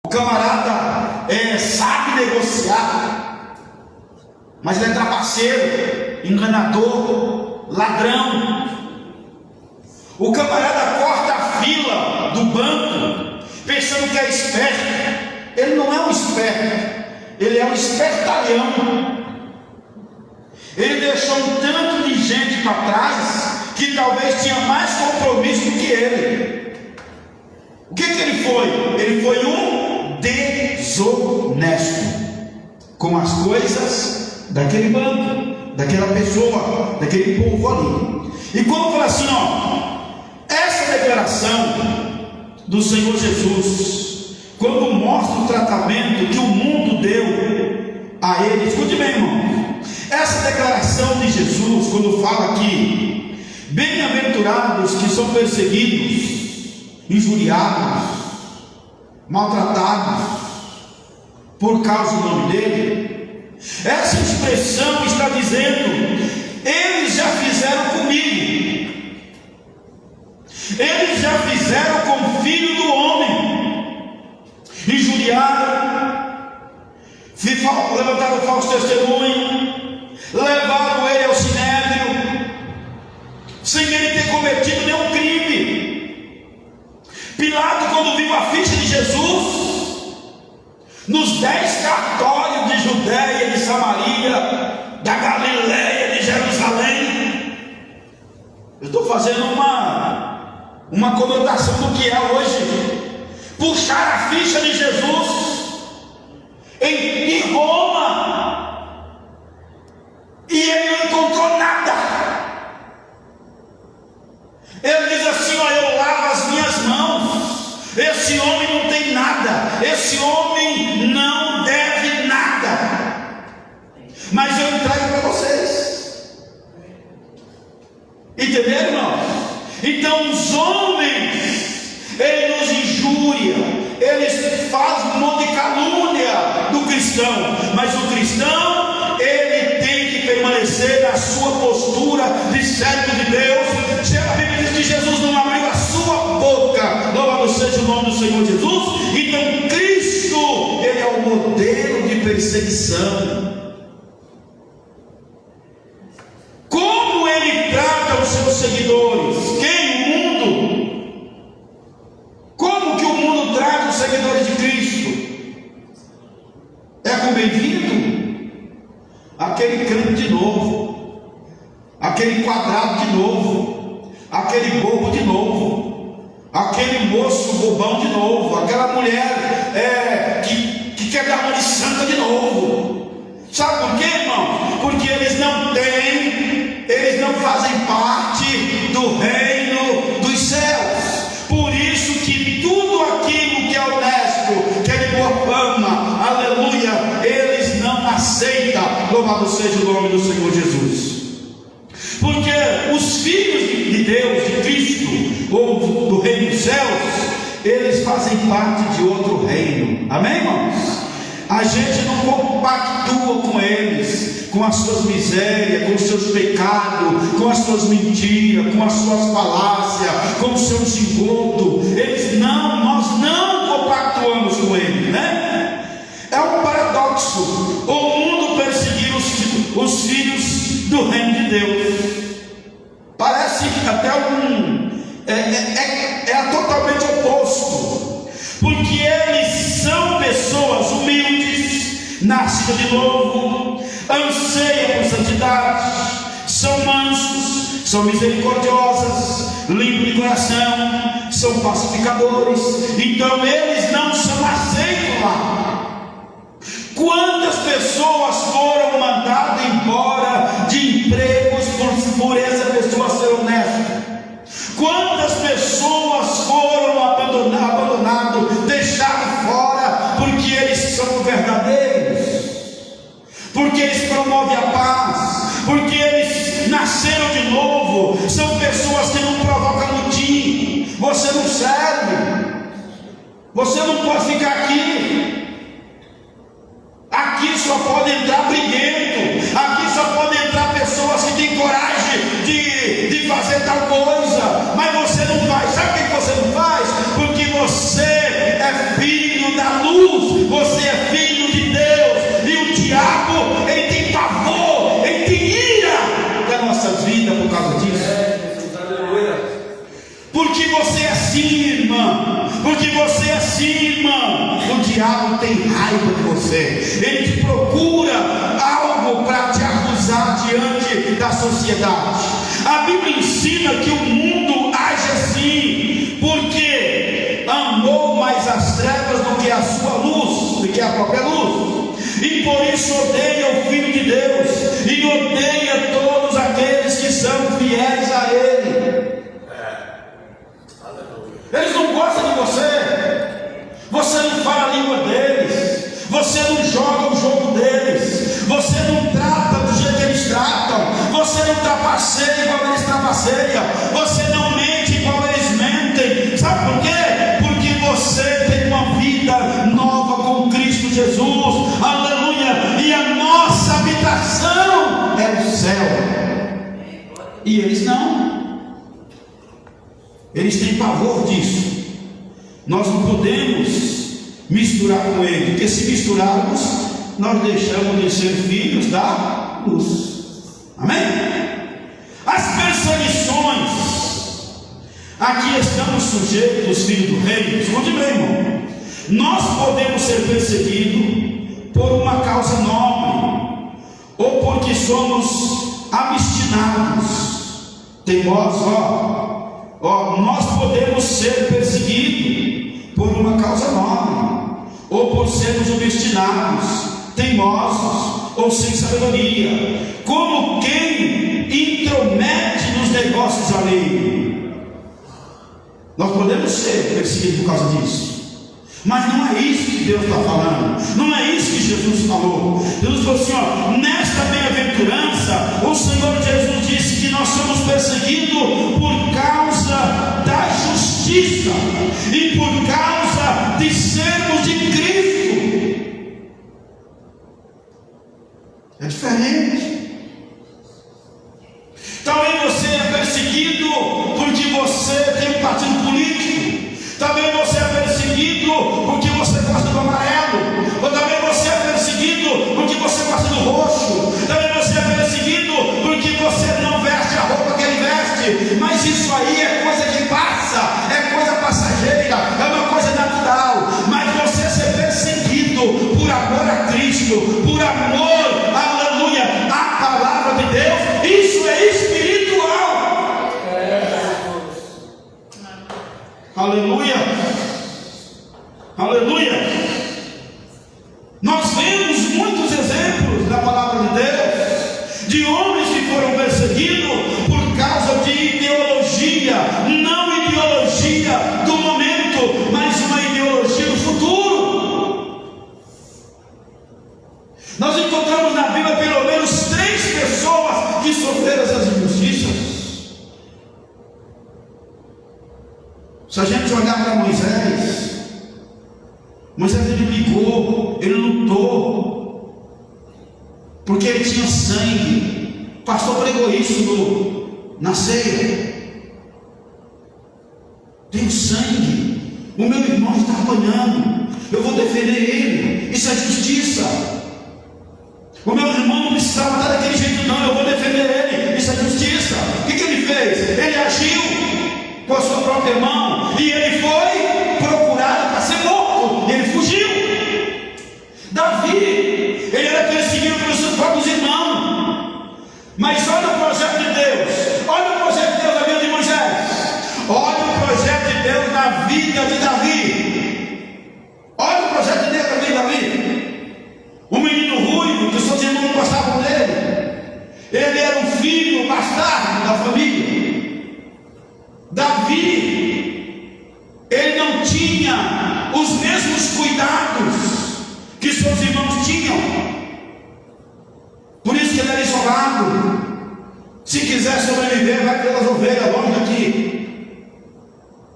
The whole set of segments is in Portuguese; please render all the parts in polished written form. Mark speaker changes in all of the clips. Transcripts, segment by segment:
Speaker 1: O camarada sabe negociar, mas ele é trapaceiro, enganador, ladrão. O camarada corta a fila do banco pensando que é esperto. Ele não é um esperto, ele é um espertalhão. Ele deixou um tanto de gente para trás que talvez tinha mais compromisso do que ele. O que ele foi? Ele foi um desonesto com as coisas daquele banco, daquela pessoa, daquele povo ali. E quando fala assim, essa declaração do Senhor Jesus, quando mostra o tratamento que o mundo deu a ele, escute bem, irmão. Essa declaração de Jesus, quando fala aqui, bem-aventurados que são perseguidos, injuriados, maltratados por causa do nome dele, essa expressão está dizendo: eles já fizeram comigo, eles já fizeram com o Filho do Homem, injuriaram, levantaram falso testemunho, levaram ele ao sinédrio, sem ele ter cometido nenhum crime. Pilato, quando viu a ficha de Jesus, nos 10 cartórios de Judéia, de Samaria, da Galileia, de Jerusalém, eu estou fazendo uma conotação do que é hoje, puxar a ficha de Jesus em Roma, e ele não encontrou nada. Ele diz assim: eu lavo as minhas mãos, esse homem não tem nada, esse homem não deve nada, mas eu entrego para vocês. Entenderam, irmão? Então os homens, eles nos injuriam, eles fazem um monte de calúnia do cristão, mas o cristão, ele tem que permanecer na sua postura de servo de Deus. Se a Bíblia diz que Jesus não abriu a sua boca, louvado seja o nome do Senhor Jesus, então Cristo, ele é o modelo de perseguição. Como ele trata os seus seguidores? Quem? O mundo? Como que o mundo trata os seguidores de Cristo? É com bem-vindo? Aquele crente de novo, aquele quadrado de novo, aquele bobo de novo, aquele moço bobão de novo, aquela mulher que quer dar uma de santa de novo. Sabe por quê, irmão? Porque eles não fazem parte do reino dos céus. Por isso que tudo aquilo que é honesto, que é de boa fama, aleluia, eles não aceitam. Louvado seja o nome do Senhor Jesus. Porque os filhos de Deus, de Cristo, ou do reino dos céus, eles fazem parte de outro reino. Amém, irmãos? A gente não compactua com eles, com as suas misérias, com os seus pecados, com as suas mentiras, com as suas falácias, com os seus engodos. Nós não compactuamos com eles, né? É um paradoxo. O mundo perseguir os filhos do reino de Deus. Parece até é totalmente oposto, porque eles são pessoas humildes, nascidas de novo, anseiam por santidade, são mansos, são misericordiosas, limpos de coração, são pacificadores. Então eles não são aceitos lá. Quantas pessoas foram mandadas embora de empregos por essa pessoa ser honesta? Quantas pessoas foram abandonadas, deixadas fora, porque eles são verdadeiros, porque eles promovem a paz, porque eles nasceram de novo? São pessoas que não provocam motim. Você não serve, você não pode ficar aqui. Aqui só pode entrar briguento, aqui só pode entrar pessoas que têm coragem de fazer tal coisa, mas você não faz. Sabe o que você não faz? Porque você é filho da luz. diabo tem raiva de você, ele te procura algo para te acusar diante da sociedade. A Bíblia ensina que o mundo age assim, porque amou mais as trevas do que a sua luz, do que a própria luz, e por isso odeia o Filho de Deus, e odeia todos aqueles que são fiéis a Ele. Eles não gostam de você não fala a língua deles, você não joga o jogo deles, você não trata do jeito que eles tratam, você não trapaceia igual eles trapaceiam, você não mente igual eles mentem. Sabe por quê? Porque você tem uma vida nova com Cristo Jesus, aleluia, e a nossa habitação é o céu, e eles não, eles têm pavor disso. Nós não podemos misturar com ele, porque se misturarmos, nós deixamos de ser filhos da luz. Amém? As perseguições a que estamos sujeitos, filhos do rei, escute bem, irmão. Nós podemos ser perseguidos por uma causa nobre, ou porque somos obstinados, teimosos. Nós podemos ser perseguidos por uma causa nobre, ou por sermos obstinados, teimosos ou sem sabedoria, como quem intromete nos negócios alheios. Nós podemos ser perseguidos por causa disso, mas não é isso que Deus está falando, não é isso que Jesus falou. Jesus falou assim, nesta bem-aventurança, o Senhor Jesus disse que nós somos perseguidos por causa da justiça e por causa de sermos de Cristo. É diferente. Também você é perseguido porque você tem um partido político. Também você é perseguido porque você gosta do amarelo. Ou também você é perseguido porque você gosta do roxo. Também você é perseguido porque você não veste a roupa que ele veste. Mas isso aí é coisa que passa, é coisa passageira, é uma coisa natural. Mas você ser perseguido por amor a Cristo, por amor, aleluia, à palavra de Deus, isso é espiritual. Aleluia, aleluia. Nós vemos muitos exemplos da palavra de Deus, de homens que foram perseguidos por causa de ideologia, não ideologia do momento, mas uma ideologia do futuro. Nós encontramos na Bíblia pelo menos 3 pessoas que sofreram essas injustiças. Se a gente olhar para Moisés, ele brigou, ele lutou, porque ele tinha sangue. O pastor pregou isso na ceia. Tenho sangue, o meu irmão está apanhando, eu vou defender ele, isso é justiça. O meu irmão não precisava estar daquele jeito não, eu vou defender ele, isso é justiça. O que ele fez? Ele agiu com a sua própria mão, e ele foi procurado para ser morto, e ele fugiu. Davi, ele era perseguido pelos seus próprios irmãos, mas olha o projeto de Deus, olha o projeto de Deus na vida de Moisés, olha o projeto de Deus na vida de Davi, olha o projeto de Deus na vida de Davi. Um menino ruivo, que seus irmãos não gostavam dele, ele era um filho bastardo da família. Davi, ele não tinha os mesmos cuidados que seus irmãos tinham, por isso que ele era isolado. Se quiser sobreviver, vai pelas ovelhas longe daqui.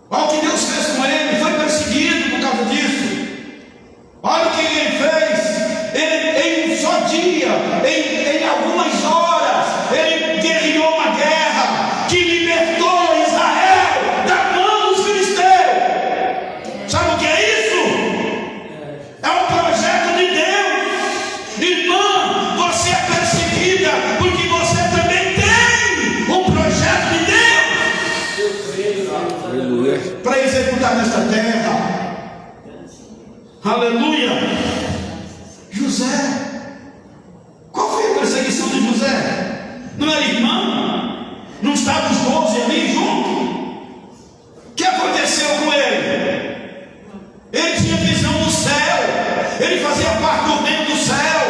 Speaker 1: Olha o que Deus fez com ele, foi perseguido por causa disso. Olha o que ele fez, ele em um só dia, em algumas horas, ele guerreou uma guerra que libertou Israel da mão dos filisteus. Sabe o que é isso? É um projeto de Deus. Irmã, você é perseguida porque você também tem um projeto de Deus para executar nesta terra. Aleluia. José. Qual foi a perseguição de José? Não era irmão? Não estavam os 12 ali juntos? O que aconteceu com ele? Ele tinha visão do céu, ele fazia parte do reino do céu,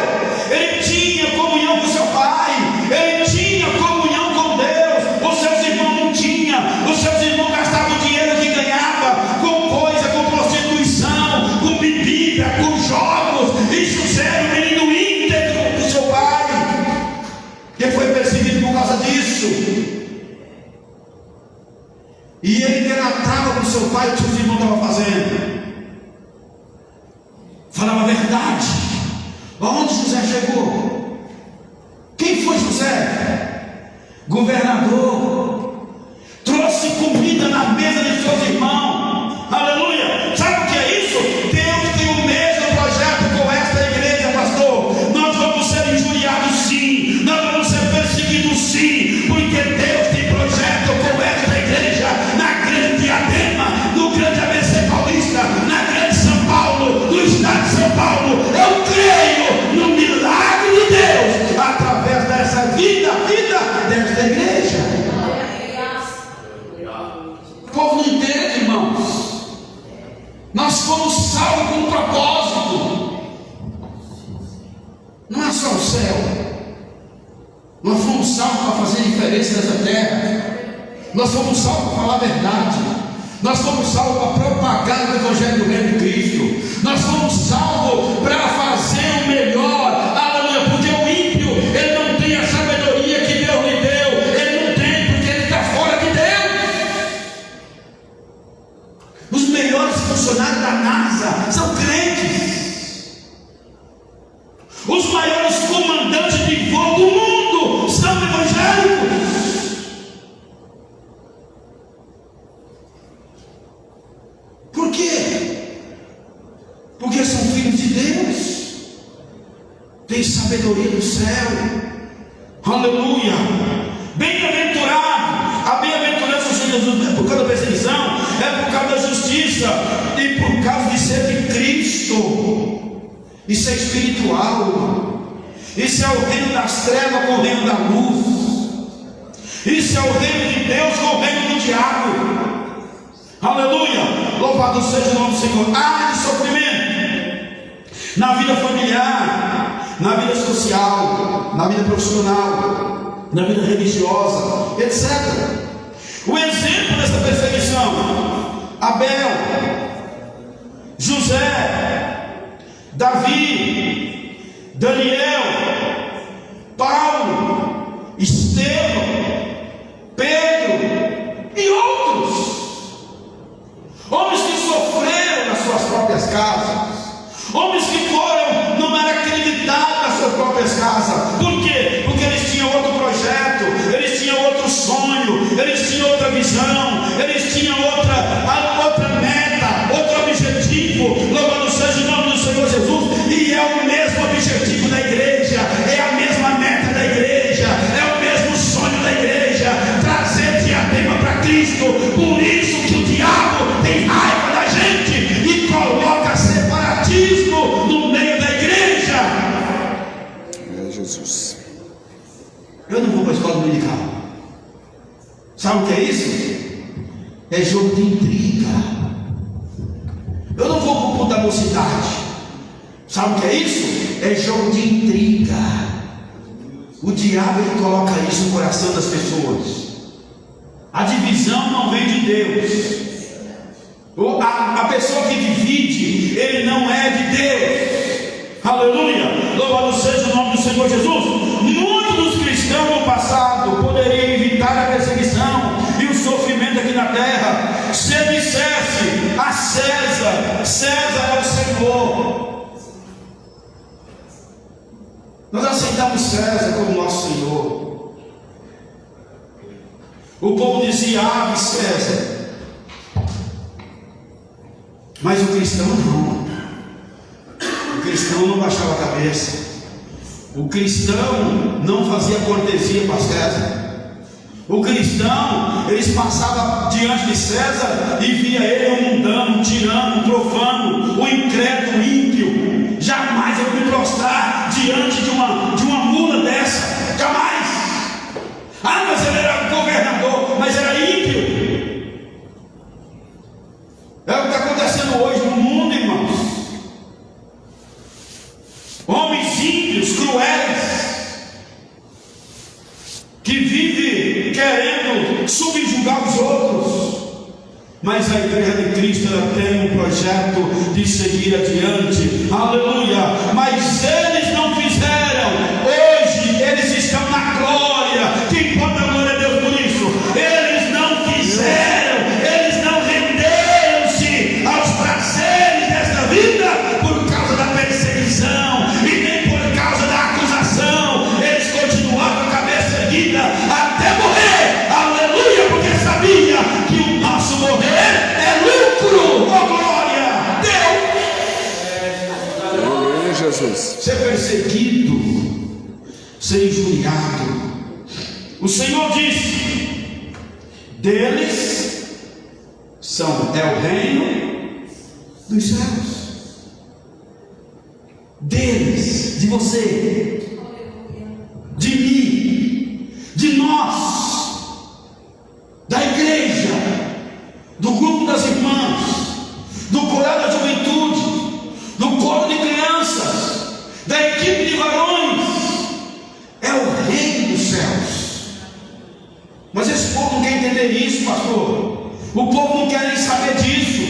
Speaker 1: ele tinha comunhão com seu pai, ele tinha comunhão com Deus. Os seus irmãos não tinham, os seus irmãos gastavam o dinheiro que ganhava com coisa, com prostituição, com bebida, com jogos, e José era o menino íntegro do seu pai, ele foi perseguido por causa disso. E ele delatava para o seu pai o que seus irmãos estavam fazendo. Falava a verdade. Aonde José chegou? Quem foi José? Governador. Trouxe comida na mesa de seus irmãos. Aleluia. Sabe o que é isso? Deus tem o mesmo projeto com esta igreja, pastor. Nós vamos ser injuriados sim, nós vamos ser perseguidos sim, porque Deus tem projeto com esta igreja, na grande Diadema, no grande ABC Paulista, na grande São Paulo, no estado de São Paulo. Eu creio no milagre de Deus através dessa vida desta igreja. O povo não entende, irmãos. Nós fomos salvos com um propósito. Não é só o céu. Nós fomos salvos para fazer diferença nessa terra. Nós fomos salvos para falar a verdade. Nós fomos salvos para propagar o Evangelho do Reino de Cristo. Nós fomos salvos para fazer o melhor. Aleluia. Porque o ímpio, ele não tem a sabedoria que Deus lhe deu. Ele não tem, porque ele está fora de Deus. Os melhores funcionários da NASA são crentes. Os maiores comandantes de voo do mundo são evangélicos. Por quê? Porque são filhos de Deus, tem sabedoria do céu. Aleluia. Bem-aventurado. A bem-aventurança de Jesus não é por causa da perseguição, é por causa da justiça e por causa de ser de Cristo. Isso é espiritual. Isso é o reino das trevas com o reino da luz. Isso é o reino de Deus com o reino do diabo. Aleluia. Louvado seja o nome do Senhor. Há de sofrimento na vida familiar, na vida social, na vida profissional, na vida religiosa, etc. O exemplo dessa perseguição: Abel, José, Davi, Daniel, Paulo, Estevão, Pedro e outros. Homens que sofreram nas suas próprias casas, homens que foram, não eram acreditados nas suas próprias casas. Por quê? Porque eles tinham outro projeto, eles tinham outro sonho, eles tinham outra visão, eles tinham outra meta, outro objetivo. Louvado seja o nome do Senhor Jesus. E é o mesmo objetivo da igreja, é a mesma meta da igreja, é o mesmo sonho da igreja, trazer Diadema para Cristo. Por isso que o diabo tem raiva da gente e coloca separatismo no meio da igreja.
Speaker 2: É Jesus.
Speaker 1: Eu não vou para a escola dominical. Sabe o que é isso? É jogo de intriga. Eu não vou para o culto da mocidade. Sabe o que é isso? É jogo de intriga. O diabo, ele coloca isso no coração das pessoas. A divisão não vem de Deus. A pessoa que divide, ele não é de Deus. Aleluia. Louvado seja o nome do Senhor Jesus. Muitos dos cristãos no passado poderiam evitar a perseguição e o sofrimento aqui na terra se dissesse a César: César é o Senhor. Nós aceitamos César como nosso Senhor. O povo dizia: ave César. Mas o cristão não. O cristão não baixava a cabeça. O cristão não fazia cortesia para César. O cristão, eles passavam diante de César e via ele um mundano, um tirano, um profano, um incrédulo, que vive querendo subjugar os outros. Mas a igreja de Cristo, ela tem um projeto de seguir adiante, aleluia. Mas eles não fizeram. Hoje eles estão na glória. Que importa a glória a Deus por isso? Eles não fizeram, eles não renderam-se aos prazeres desta vida por causa da perseguição e nem por causa da acusação. Eles continuaram com a cabeça erguida até morrer, aleluia, porque sabia que o nosso morrer é lucro. Oh glória, Deus.
Speaker 2: Aleluia, Jesus.
Speaker 1: Ser perseguido, ser injuriado. O Senhor disse: deles é o reino dos céus. Deles, de você, de mim, de nós, da igreja, do grupo das irmãs, do coral da juventude, do coro de crianças, da equipe de varões. É o reino dos céus. Mas esse povo não quer entender isso, pastor. O povo não quer nem saber disso.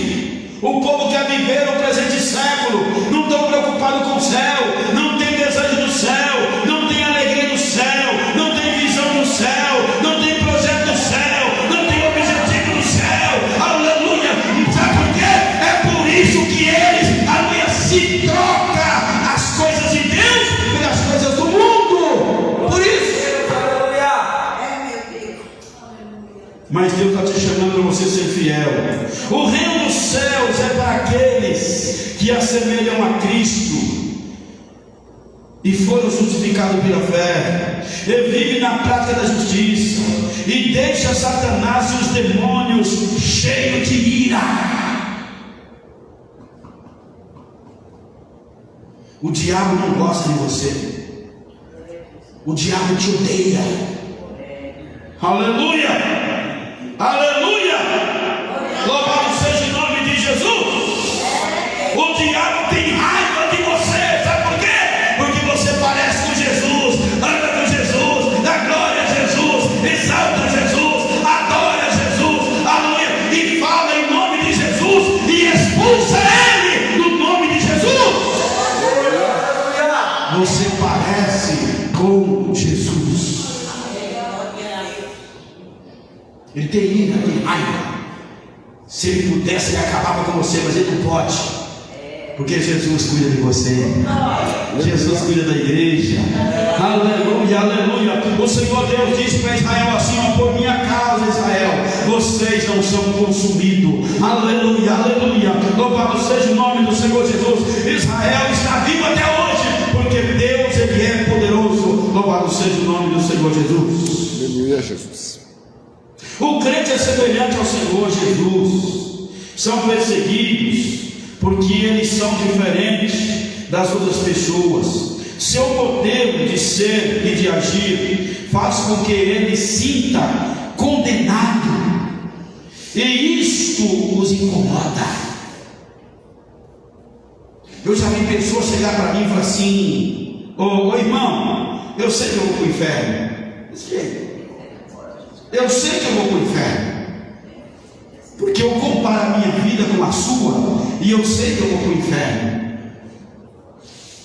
Speaker 1: O povo quer viver o presente século. Não estão preocupados com o céu. Não tem desejo do céu. Não tem alegria do céu. Não tem visão do céu. Não tem projeto do céu. Não tem objetivo do céu. Aleluia. Sabe por quê? É por isso que eles, aleluia, se troca as coisas de Deus pelas coisas do mundo. Por isso. Mas Deus está te chamando para você ser fiel. O reino dos céus é para aqueles que assemelham a Cristo e foram justificados pela fé, e vivem na prática da justiça, e deixa Satanás e os demônios cheios de ira. O diabo não gosta de você. O diabo te odeia. Aleluia! Aleluia! Louvado seja o nome de Jesus. O diabo tem raiva de você. Sabe por quê? Porque você parece com Jesus, anda com Jesus, dá glória a Jesus, exalta Jesus, adora Jesus, aleluia, e fala em nome de Jesus e expulsa ele no nome de Jesus. Você parece com Jesus. Ele tem ira, tem raiva. Se ele pudesse, ele acabava com você, mas ele não pode, porque Jesus cuida de você. Jesus cuida da igreja. Aleluia, aleluia. O Senhor Deus disse para Israel assim: ó, por minha causa, Israel, vocês não são consumidos. Aleluia, aleluia. Louvado seja o nome do Senhor Jesus. Israel está vivo até hoje, porque Deus, ele é poderoso. Louvado seja o nome do Senhor Jesus.
Speaker 2: Aleluia, Jesus.
Speaker 1: O crente é semelhante ao Senhor Jesus. São perseguidos porque eles são diferentes das outras pessoas. Seu modelo de ser e de agir faz com que ele sinta condenado, e isto os incomoda. Eu já vi pessoas chegar para mim e falar assim: ô irmão, eu sei que eu vou para o inferno. Eu sei que eu vou para o inferno, porque eu comparo a minha vida com a sua, e eu sei que eu vou para o inferno.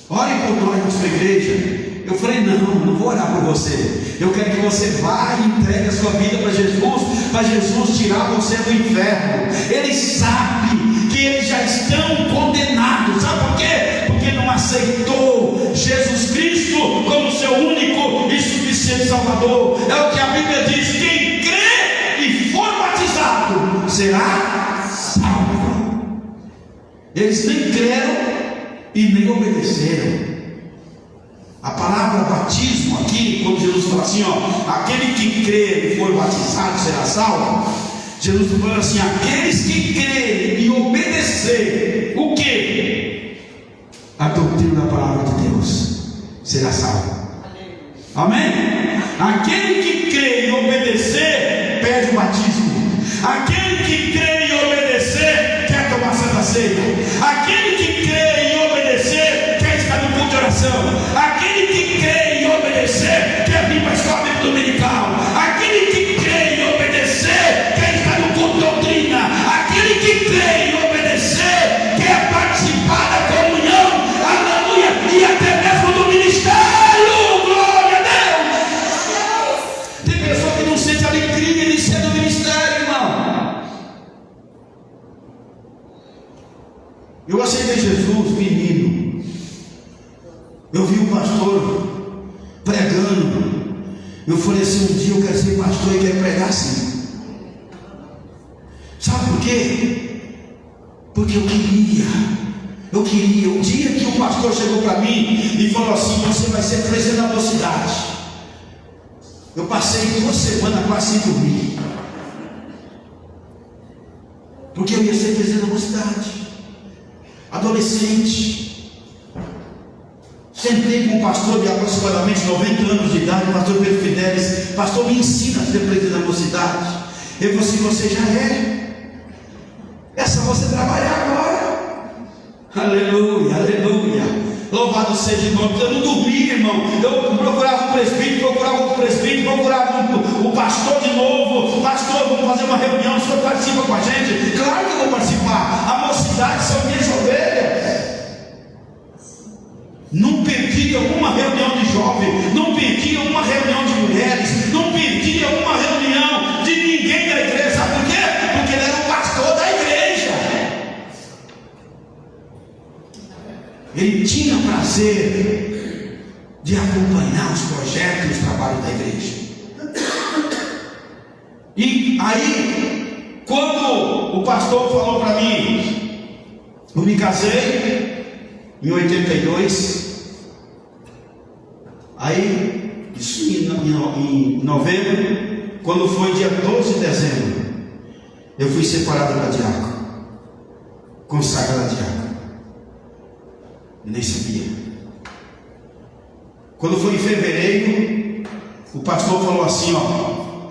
Speaker 1: Ore por nós na sua igreja. Eu falei: não vou orar por você. Eu quero que você vá e entregue a sua vida para Jesus tirar você do inferno. Ele sabe que eles já estão condenados. Sabe por quê? Porque não aceitou Jesus Cristo como seu único e suficiente Salvador. É o que a Bíblia diz: quem crê e for batizado será salvo. Eles nem creram e nem obedeceram. A palavra batismo aqui, quando Jesus fala assim, ó, aquele que crê e for batizado será salvo, Jesus está falando assim: aqueles que crerem e obedecer o que? A doutrina da palavra de Deus será salvo. Amém? Aquele que crê e obedecer pede o batismo. Aquele que crê e obedecer quer tomar santa ceia. Aquele que crê e obedecer quer estar no culto de oração. Aquele que crê e obedecer quer vir para a escola dominical. Eu falei assim: um dia eu quero ser pastor e quero pregar assim. Sabe por quê? Porque eu queria. O dia que o pastor chegou para mim e falou assim: você vai ser presidente da mocidade. Eu passei 2 semanas quase sem dormir, porque eu ia ser presidente da mocidade. Adolescente. Sentei com um pastor de aproximadamente 90 anos de idade, o pastor Pedro Fidelis. Pastor, me ensina a ser presidente da mocidade. Ele falou assim: você já é. É só você trabalhar agora. Aleluia, aleluia. Louvado seja o nome. Eu não dormia, irmão. Eu procurava um presbítero, procurava outro presbítero, procurava o pastor de novo. Pastor, vamos fazer uma reunião, o senhor participa com a gente? Claro que eu vou participar. A mocidade são minhas ovelhas. Não perdia uma reunião de jovens, não perdia uma reunião de mulheres, não perdia uma reunião de ninguém da igreja. Sabe por quê? Porque ele era o pastor da igreja. Ele tinha prazer de acompanhar os projetos e os trabalhos da igreja. E aí, quando o pastor falou para mim, eu me casei em 82. Aí, isso em novembro. Quando foi dia 12 de dezembro, eu fui separado da diácono, consagrado a diácono. Eu nem sabia. Quando foi em fevereiro, o pastor falou assim: ó,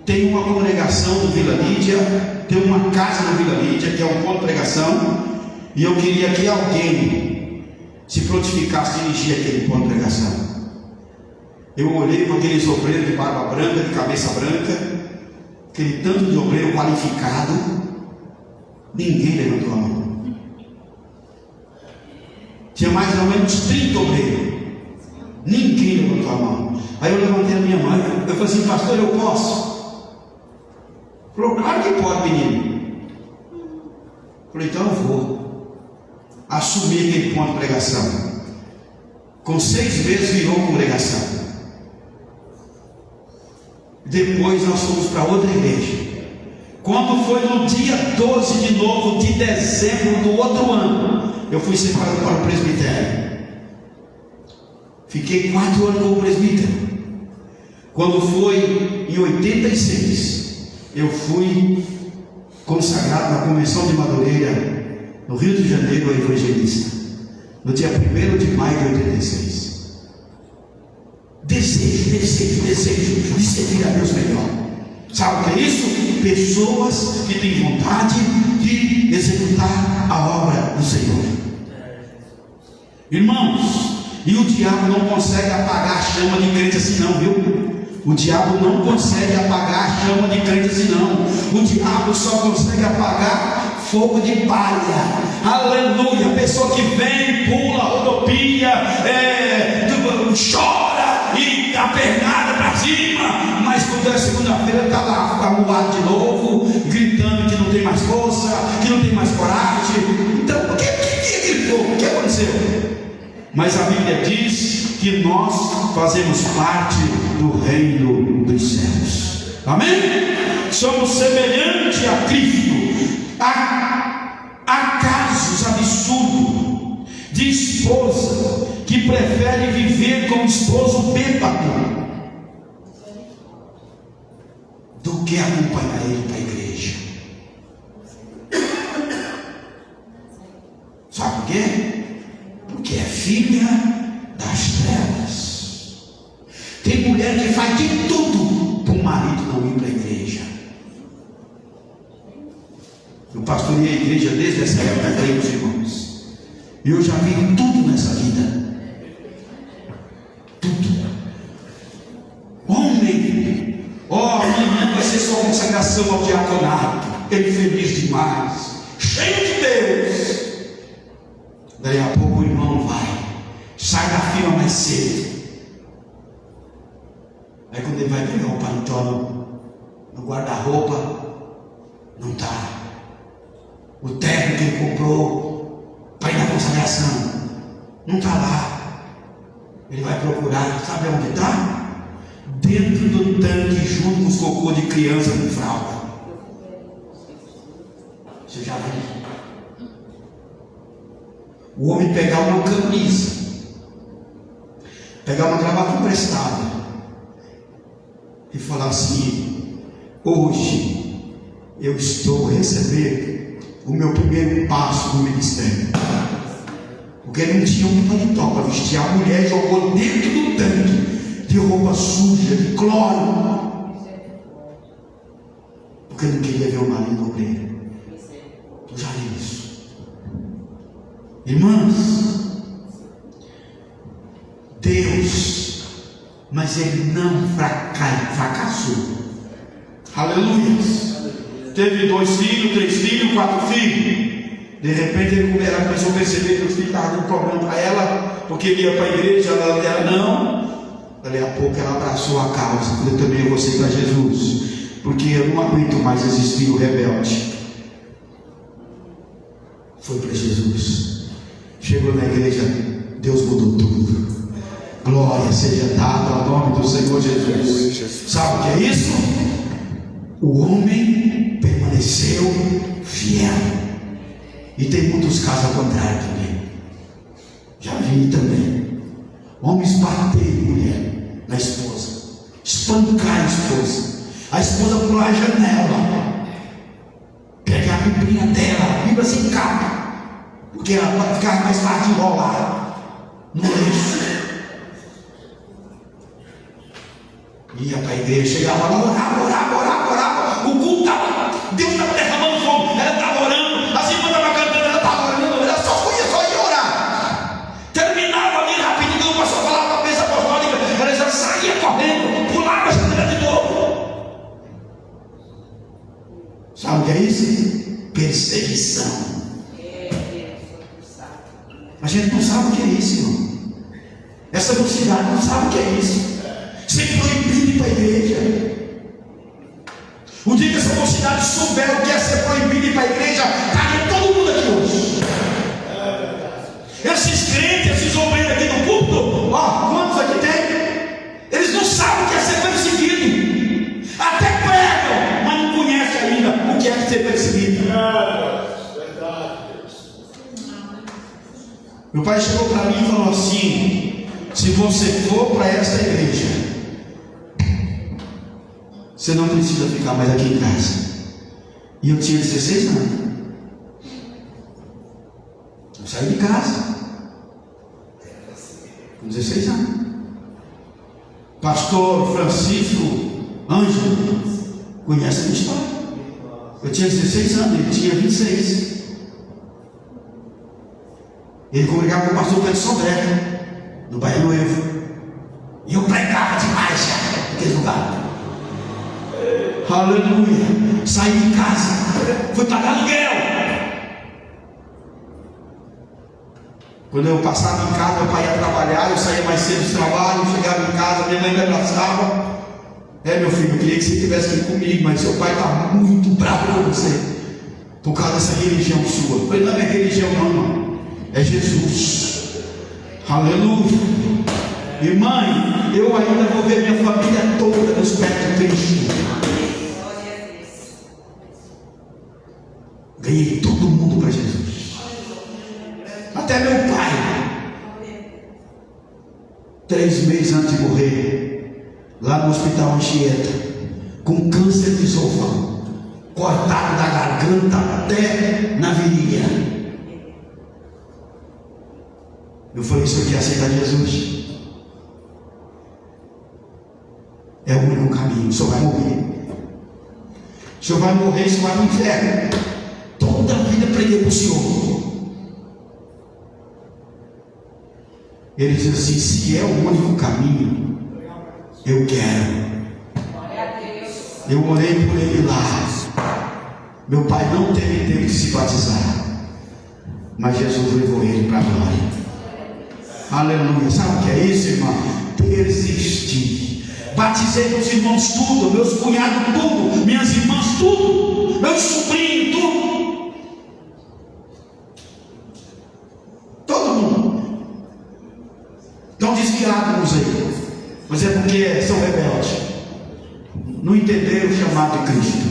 Speaker 1: tem uma congregação do Vila Lídia, tem uma casa no Vila Lídia, que é um ponto de pregação, e eu queria que alguém se prontificasse a dirigir aquele ponto de pregação. Eu olhei para aqueles obreiros de barba branca, de cabeça branca, aquele tanto de obreiro qualificado, ninguém levantou a mão. Tinha mais ou menos 30 obreiros, ninguém levantou a mão. Aí eu levantei a minha mão, eu falei assim: pastor, eu posso? Falou: claro que pode, menino. Falei: então eu vou assumir aquele ponto de pregação. Com 6 meses virou congregação. Depois nós fomos para outra igreja. Quando foi no dia 12 de novo de dezembro do outro ano, eu fui separado para o presbitério. Fiquei 4 anos no presbítero. Quando foi em 86, eu fui consagrado na Convenção de Madureira, no Rio de Janeiro, a evangelista, no dia 1º de maio de 86. Desejo de servir a Deus melhor. Sabe o que é isso? Pessoas que têm vontade de executar a obra do Senhor. Irmãos, e o diabo não consegue apagar a chama de crente assim não, viu? O diabo não consegue apagar a chama de crente assim não. O diabo só consegue apagar fogo de palha. Aleluia. A pessoa que vem, pula, rodopia, chora e dá pernada para cima, mas quando é segunda-feira está lá amuado de novo, gritando que não tem mais força, que não tem mais coragem. Então, o que gritou? O que aconteceu? Mas a Bíblia diz que nós fazemos parte do reino dos céus. Amém? Somos semelhantes a Cristo. Há casos absurdos de esposa que prefere viver com o esposo bêbado do que acompanhar ele para a igreja. Sabe por quê? Porque é filha das trevas. Tem mulher que faz de tudo para o marido não ir para a igreja. Eu pastorei a igreja desde essa época, meus irmãos. E eu já vi tudo nessa vida. Tudo. Homem, amanhã vai ser sua consagração ao diaconato. Ele feliz demais, cheio de Deus. Daí a pouco o irmão sai da fila mais cedo. Aí quando ele vai pegar o paletó no guarda-roupa, não está. O terno que ele comprou para ir na consagração não está lá. Ele vai procurar, sabe onde está? dentro do tanque, junto com os cocô de criança com fralda. Você já viu? O homem pegar uma camisa, pegar uma gravata emprestada e falar assim: hoje eu estou recebendo o meu primeiro passo no ministério. Porque não tinha um paletó para vestir. A mulher jogou dentro do tanque de roupa suja, de cloro, porque não queria ver o marido obreiro. Tu já viu isso? Irmãs, Deus, mas Ele não fracassou. Aleluia. Teve 2 filhos, 3 filhos, 4 filhos. De repente ela começou a perceber que os filhos estavam dando problema para ela, porque ele ia para a igreja, ela não. Dali a pouco ela abraçou a causa. Eu também vou aceitar Jesus, porque eu não aguento mais esse filho rebelde. Foi para Jesus. Chegou na igreja, Deus mudou tudo. Glória seja dada ao nome do Senhor Jesus. Sabe o que é isso? O homem permaneceu fiel. E tem muitos casos ao contrário também. Já vi também. Homens baterem mulher na esposa, espancar a esposa pular a janela, pegar a biblinha dela, a Bíblia sem capa, porque ela pode ficar mais fácil de enrolar no lenço. Ia para a igreja, chegava lá, orava, o culto estava, Deus estava derramando fogo, ela estava orando, as irmãs estavam cantando, ela estava orando, ela só ia orar. Terminava ali rapidinho, o pastor falava para a mesa apostólica, ela já saía correndo, pulava a janela de novo. Sabe o que é isso? Perseguição. A gente não sabe o que é isso, irmão. Essa mocidade não sabe o que é isso. Ser proibido ir para a igreja. O dia que essa mocidade souber o que é ser proibido ir para a igreja, caia todo mundo aqui hoje. Esses crentes, esses obreiros aqui no púlpito, quantos aqui tem? Eles não sabem o que é ser perseguido. Até pregam, mas não conhecem ainda o que é ser perseguido. Meu pai chegou para mim e falou assim: se você for para essa igreja, você não precisa ficar mais aqui em casa. E eu tinha 16 anos. Eu saí de casa com 16 anos. Pastor Francisco Ângelo conhece a minha história. Eu tinha 16 anos, ele tinha 26. Ele congregava com o pastor Pedro Sodré, no bairro Noivo. E eu pregava demais naquele lugar. Aleluia. Saí de casa, fui pagar aluguel. Quando eu passava em casa, meu pai ia trabalhar, eu saía mais cedo do trabalho, chegava em casa, minha mãe me abraçava. Meu filho, eu queria que você estivesse aqui comigo, mas seu pai está muito bravo com você, por causa dessa religião sua. Eu falei: não é religião não, irmão, é Jesus. Aleluia. E mãe, eu ainda vou ver minha família toda nos pés de Cristo. Ganhei todo mundo para Jesus. Até meu pai, 3 meses antes de morrer, lá no hospital Anchieta, com câncer de esôfago, cortado da garganta até na virilha. Eu falei: isso aqui é aceitar Jesus. É o único caminho. O senhor vai morrer. O senhor vai morrer, o senhor vai para o inferno. Toda a vida preguei para o Senhor. Ele diz assim: se é o único caminho, eu quero. Eu orei por ele lá. Meu pai não teve tempo de se batizar, mas Jesus levou ele para a glória. Aleluia. Sabe o que é isso, irmão? Persistir. Batizei meus irmãos tudo, meus cunhados tudo, minhas irmãs tudo, meus sobrinhos tudo, todo mundo. Estão desviados uns aí. mas é porque são rebeldes, não entenderam o chamado de Cristo.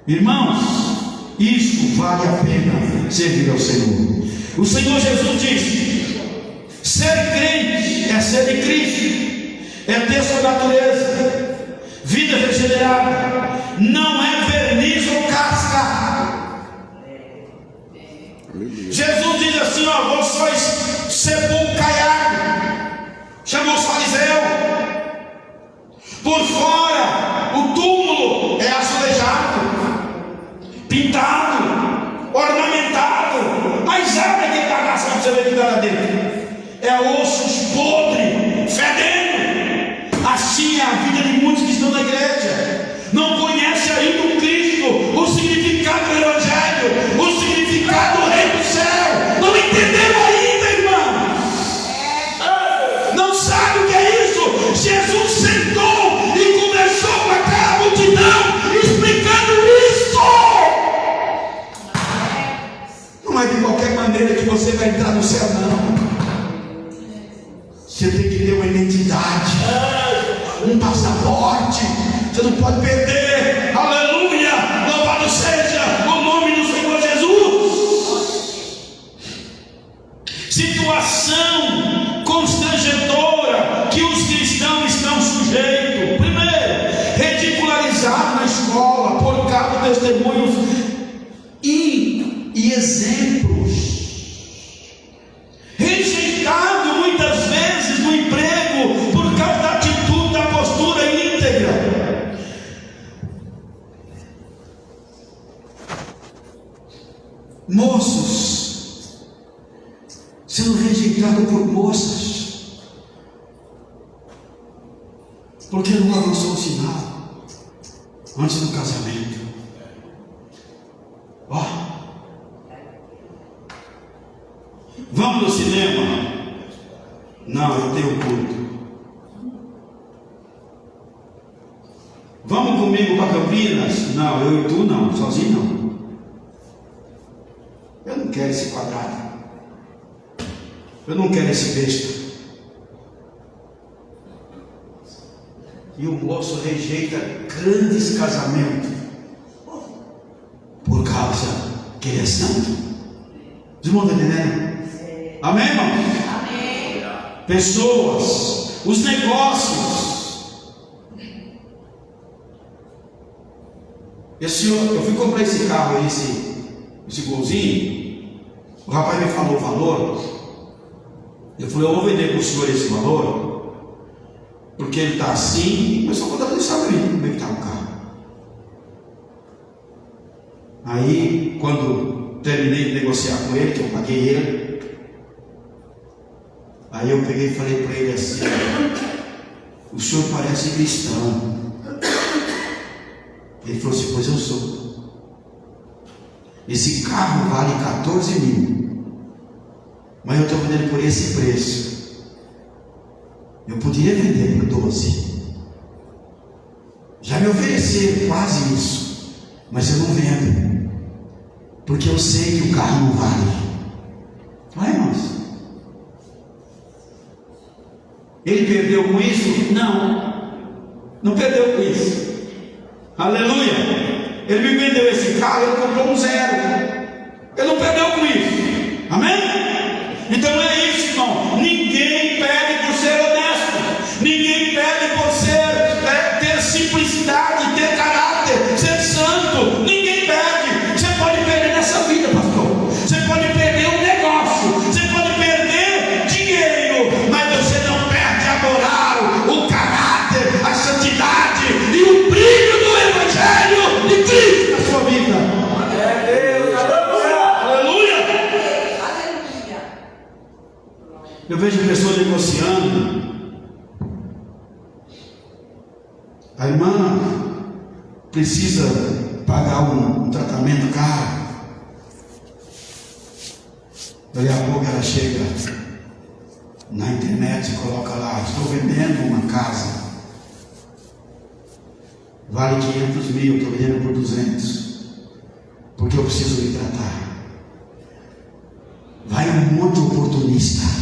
Speaker 1: Irmãos, isso vale a pena servir ao Senhor. O Senhor Jesus disse: ser crente é ser de Cristo, é ter sua natureza, vida regenerada, não é verniz ou casca. Jesus diz assim: ó, vós sois sepulcro caiado, chamou os fariseus. Por fora o túmulo é azulejado, pintado, ornamentado, mas abre aquele bagaço para você ver que está lá dentro. É ossos podres, fedendo. Assim é a vida de muitos que estão na igreja. Não conhece ainda o Cristo, o significado do Evangelho, o significado do Reino do Céu. Não entenderam ainda, irmão. Não sabe o que é isso. Jesus sentou e conversou com aquela multidão, explicando isso. Não é de qualquer maneira que você vai entrar no céu, não. Você tem que ter uma identidade, um passaporte. Você não pode perder. Aleluia, louvado seja o nome do Senhor Jesus. Situação constrangedora que os cristãos estão sujeitos. Primeiro, ridicularizado na escola por causa de testemunhos e exemplos. Rejeitado muitas vezes no emprego por causa da atitude, da postura íntegra. Moços sendo rejeitados por moças, porque não avançou o sinal antes do casamento. Ó, vamos no cinema? Não, eu tenho culto. Vamos comigo para Campinas? Não, eu e tu não, sozinho não. Eu não quero esse quadrado. Eu não quero esse besta. E o moço rejeita grandes casamentos por causa que ele é santo. Os irmãos estão entendendo? Amém, irmão? Amém. Pessoas, os negócios. Eu fui comprar esse carro aí, esse golzinho. O rapaz me falou o valor. Eu falei: eu vou vender para o senhor esse valor, porque ele está assim, mas só vou dar para ele saber como é que está o carro. Aí, quando terminei de negociar com ele, que eu paguei ele, aí eu peguei e falei para ele assim: o senhor parece cristão. Ele falou assim: pois eu sou. Esse carro vale 14 mil, mas eu estou vendendo por esse preço. Eu poderia vender por 12. Já me ofereceram quase isso, mas eu não vendo, porque eu sei que o carro não vale. Olha, irmãos, ele perdeu com isso? Não perdeu com isso. Aleluia. Ele me vendeu esse carro, ele comprou um zero. Ele não perdeu com isso. Amém? Então é isso, irmão. Ninguém perde por ser honesto. Ninguém perde por ter simplicidade, ter caráter, ser santo. Ninguém perde. Você pode perder nessa vida, pastor. Você pode perder um negócio. Você pode perder dinheiro. Mas você não perde a moral, o caráter, a santidade e o brilho do Evangelho de Cristo na sua vida. Aleluia. Eu vejo pessoas negociando. A irmã precisa pagar um tratamento caro. Daí a pouco ela chega na internet e coloca lá: estou vendendo uma casa, vale 500 mil, estou vendendo por 200, porque eu preciso me tratar. Vai um monte de oportunista.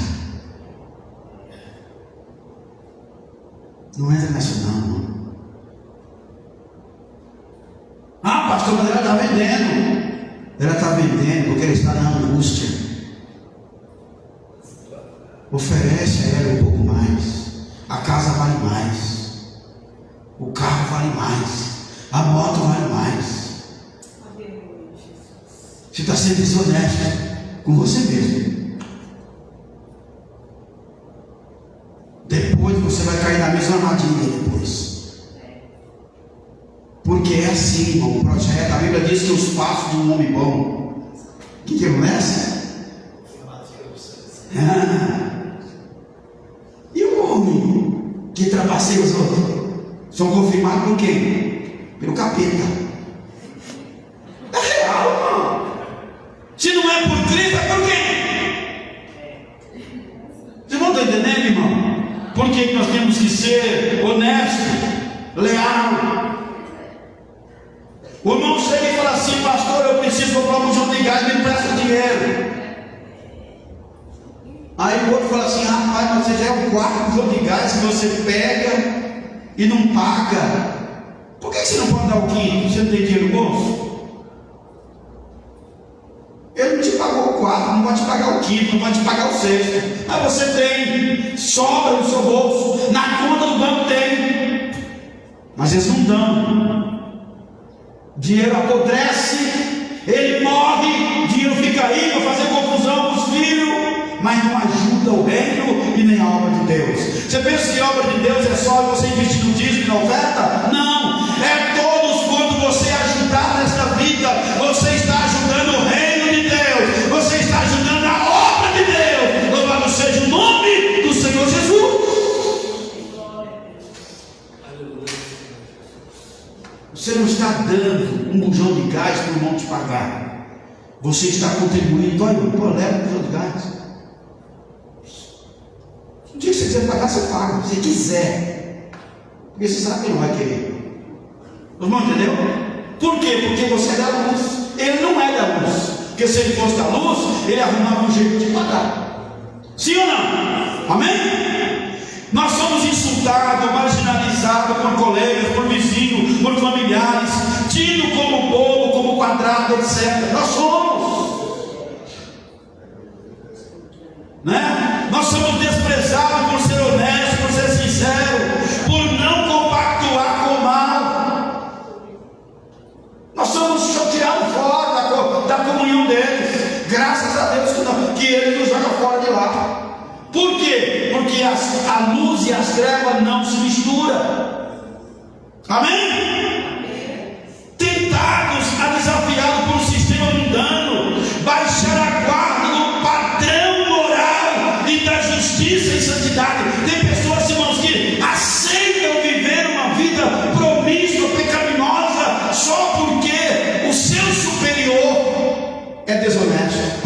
Speaker 1: Não entra nessa não. Ah, pastor, mas ela está vendendo. Ela está vendendo porque ela está na angústia. Oferece a ela um pouco mais. A casa vale mais. O carro vale mais. A moto vale mais. Você está sendo desonesto com você mesmo. Depois você vai cair na mesma armadilha depois. Porque é assim, irmão, o projeto. A Bíblia diz que os passos de um homem bom. O que acontece? E o homem que trapaceia os outros? São confirmados por quem? Pelo capeta. É real, irmão. Se não é por Cristo, é por quem? Vocês não estão entendendo, irmão? Por que nós temos que ser honestos, leal? O irmão chega e fala assim: pastor, eu preciso comprar um bujão de gás, me empresta dinheiro. Aí o outro fala assim: rapaz, mas você já é o quarto bujão de gás que você pega e não paga. Por que você não pode dar o quinto? Você não tem dinheiro no bolso? Ele não te pagou o quarto, não vai te pagar o quinto, não vai te pagar o sexto. Aí você tem, sobra no seu bolso, na conta do banco tem, mas eles não dão. Dinheiro apodrece, ele morre, dinheiro fica aí para fazer confusão com os filhos, mas não ajuda o reino e nem a obra de Deus. Você pensa que a obra de Deus é só você investir no dízimo e na oferta? Não, é todos quando você ajudar nesta vida, você está ajudando o reino de Deus, você está ajudando a obra de Deus. Louvado seja o nome do Senhor Jesus. Você não está dando um bujão de gás para o irmão te pagar. Você está contribuindo. Olha, leva um bujão de gás. O dia que você quiser pagar, você paga. Se quiser. Porque você sabe que não vai querer. Os irmãos, entendeu? Por quê? Porque você é da luz. Ele não é da luz. Porque se ele fosse da luz, ele arrumava um jeito de pagar. Sim ou não? Amém? Nós somos insultados, marginalizados por colegas, por vizinhos, por familiares, tido como bobo, como quadrado, etc. Nós somos, né? Nós somos desprezados por ser honestos, por ser sinceros, por não compactuar com o mal. Nós somos tirados fora da comunhão deles. Graças a Deus que Ele nos joga fora de lá. Por quê? Porque a luz e as trevas não se misturam. Amém? Tentados a desafiados por um sistema mundano, baixar a guarda do padrão moral e da justiça e santidade. Tem pessoas, irmãos, que aceitam viver uma vida promíscua, pecaminosa, só porque o seu superior é desonesto.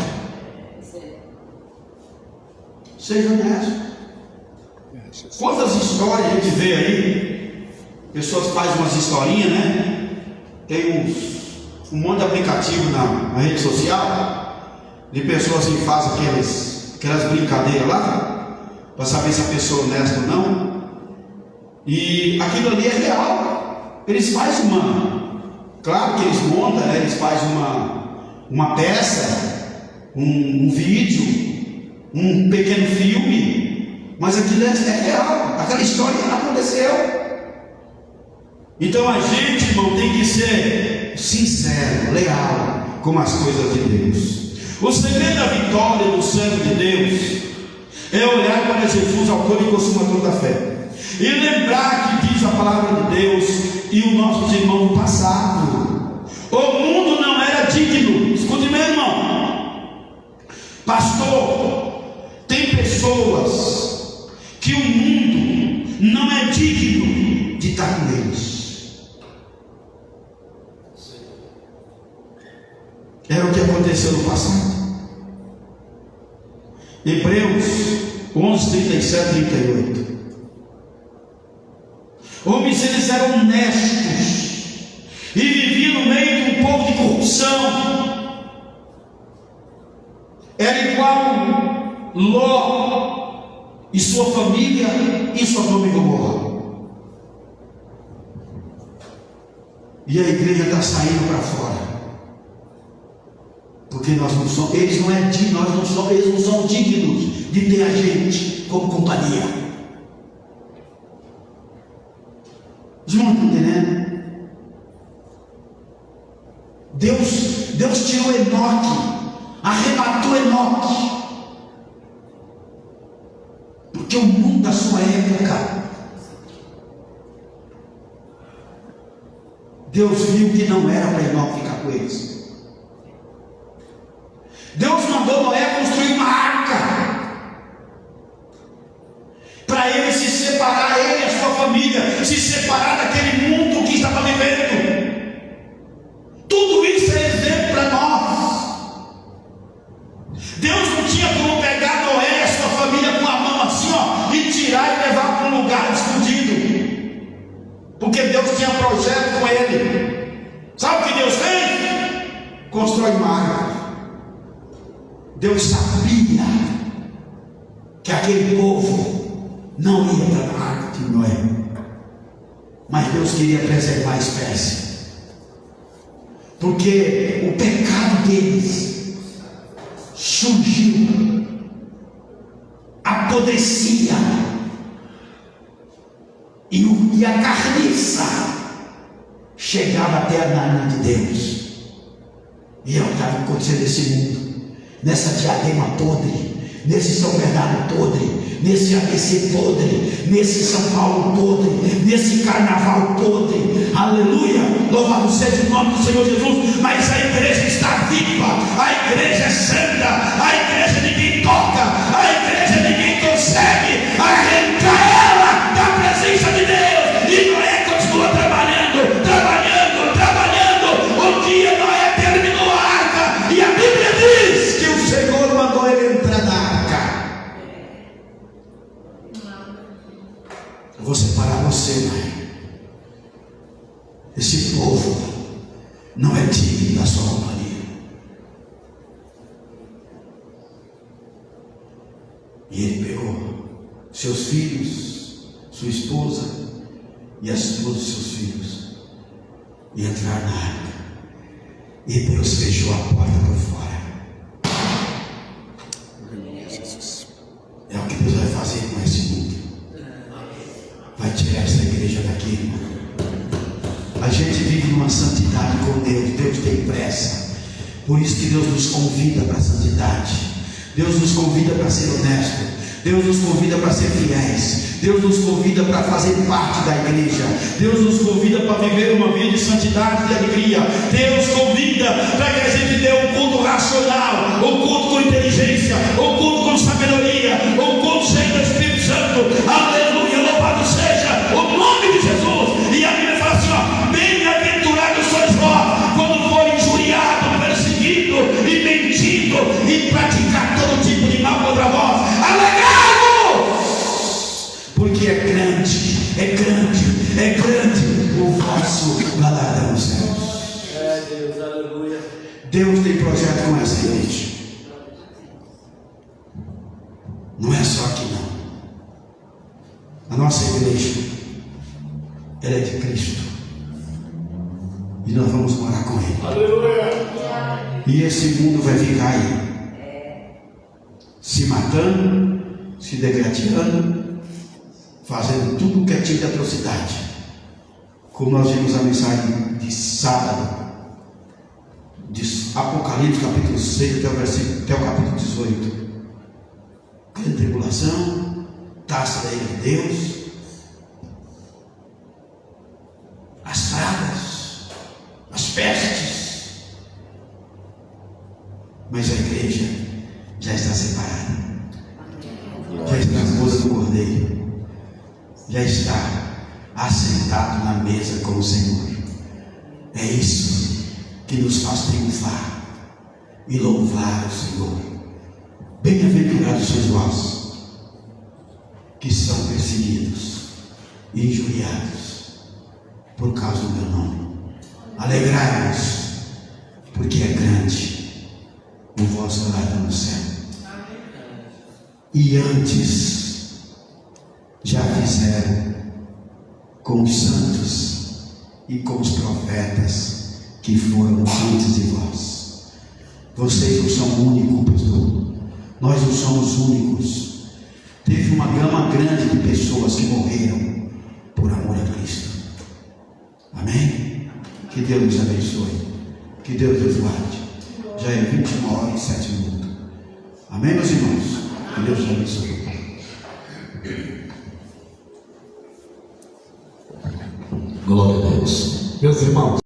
Speaker 1: Seja honesto. Quantas histórias a gente vê aí? Pessoas fazem umas historinhas, né? Tem um monte de aplicativo na rede social de pessoas que fazem aquelas brincadeiras lá para saber se a pessoa é honesta ou não. E aquilo ali é real. Eles fazem claro que eles montam, né? Eles fazem uma peça, um vídeo, um pequeno filme, mas aquilo é real, aquela história aconteceu. Então a gente, irmão, tem que ser sincero, leal com as coisas de Deus. O segredo da vitória do servo de Deus é olhar para Jesus, autor e consumador da fé, e lembrar que diz a palavra de Deus e os nossos irmãos do passado. O mundo não era digno. Escute meu irmão, pastor. Tem pessoas que o mundo não é digno de estar com eles. Era o que aconteceu no passado. Hebreus 11, 37 e 38. Homens, eles eram honestos e viviam no meio de um povo de corrupção. Era igual Ló e sua família e sua família Gomorra. E a igreja está saindo para fora. Porque nós não somos, eles não são dignos de ter a gente como companhia. Os irmãos estão entendendo? Deus tirou Enoque, arrebatou Enoque, porque o mundo da sua época, Deus viu que não era para Enoque ficar com eles. Deus mandou Noé construir uma arca para ele se separar, ele e a sua família, se separar daquele mundo que estava vivendo. Tudo isso é exemplo para nós. Deus não tinha como pegar Noé e a sua família com a mão assim, e tirar e levar para um lugar escondido, porque Deus tinha projeto com ele. Sabe o que Deus fez? Constrói uma arca. Deus sabia que aquele povo não ia para a arca de Noé, mas Deus queria preservar a espécie, porque o pecado deles surgiu, apodrecia, e a carniça chegava até a narina de Deus. E é o que estava acontecendo nesse mundo, nessa Diadema podre, nesse São Bernardo podre, nesse ABC podre, nesse São Paulo podre, nesse Carnaval podre. Aleluia, louvado seja o nome do Senhor Jesus. Mas a igreja está viva, a igreja é santa, a igreja ninguém toca, a igreja ninguém consegue arrancar ela da presença de Deus. E Noé continua trabalhando. Um dia Noé terminou a arca, e a Bíblia diz que o Senhor mandou ele entrar na arca. Eu vou separar você, mãe. Esse povo não é digno da sua companhia. E ele pegou seus filhos, sua esposa e as esposas de seus filhos, e entraram na arca. E Deus fechou a porta por fora. É o que Deus vai fazer com esse mundo. Vai tirar essa igreja daqui, irmão. A gente vive numa santidade com Deus. Deus tem pressa. Por isso que Deus nos convida para a santidade. Deus nos convida para ser honesto. Deus nos convida para ser fiéis. Deus nos convida para fazer parte da igreja. Deus nos convida para viver uma vida de santidade e de alegria. Deus convida para que a gente dê um culto racional, um culto com inteligência, um culto com sabedoria, um culto cheio do Espírito Santo. Aleluia, louvado seja o nome de Jesus. E a Bíblia fala assim, bem-aventurados sois vós quando for injuriado, perseguido e mentido e praticar todo tipo de mal contra vós. Alegrai-vos, porque é grande o vosso galardão nos céus.
Speaker 3: Deus, aleluia.
Speaker 1: Deus tem projeto com essa igreja. Não é só aqui não. A nossa igreja, ela é de Cristo, e nós vamos morar com Ele.
Speaker 3: Aleluia.
Speaker 1: E esse mundo vai ficar aí, se matando, se degradando, fazendo tudo que é tipo de atrocidade, como nós vimos a mensagem de sábado, de Apocalipse capítulo 6 até o capítulo 18. Grande tribulação, taça da ira de Deus, as pragas, as pestes. Mas a igreja já está separada, já está nas bodas do Cordeiro, já está assentado na mesa com o Senhor. É isso que nos faz triunfar e louvar o Senhor. Bem-aventurados sois vós que são perseguidos e injuriados por causa do meu nome. Alegrai-vos, porque é grande o vosso galardão no céu. E antes já fizeram com os santos e com os profetas que foram antes de vós. Vocês não são únicos, pastor. Nós não somos únicos. Teve uma gama grande de pessoas que morreram por amor a Cristo. Amém? Que Deus nos abençoe. Que Deus nos guarde. Já é 21h07. Amém, meus irmãos? Que Deus nos abençoe.
Speaker 4: Glória a Deus. Meus irmãos.